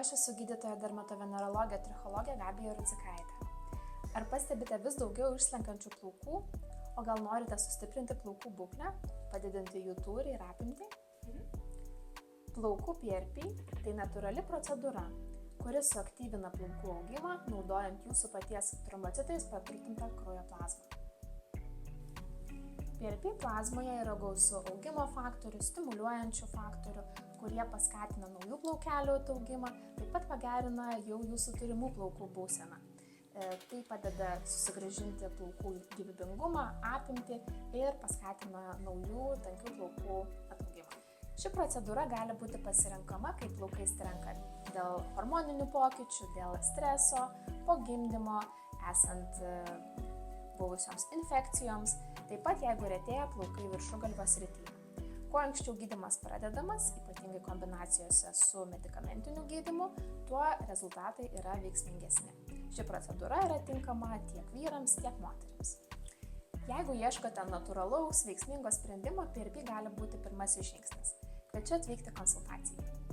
aš esu gydytoja dermatovenerologė trichologė Gabija Rudzikaitė. Ar pastebite vis daugiau išslenkančių plaukų, o gal norite sustiprinti plaukų būklę, padidinti jų tūrį ir apimtį? Plaukų PRP – tai natūrali procedūra, kuri suaktyvina plaukų augimą, naudojant jūsų paties trombocitais papiltintą kraujo plazmą. PRP plazmoje yra gausu augimo faktorių, stimuliuojančių faktorių, kurie paskatina naujų plaukelių ataugimą, taip pat pagerina jau jūsų turimų plaukų būseną. Tai padeda susigrąžinti plaukų gyvybingumą, apimtį ir paskatina naujų tankių plaukų ataugimą. Ši procedūra gali būti pasirenkama, kai plaukai strenka dėl hormoninių pokyčių, dėl streso, po gimdymo, esant buvusioms infekcijoms, taip pat jeigu retėja plaukai viršugalvio srityje. Kuo anksčiau gydymas pradedamas, ypatingai kombinacijose su medikamentiniu gydymu, tuo rezultatai yra veiksmingesni. Ši procedūra yra tinkama tiek vyrams, tiek moterims. Jeigu ieškote natūralaus, veiksmingo sprendimo, PRP gali būti pirmasis žingsnis. Kviečiu atvykti konsultacijai.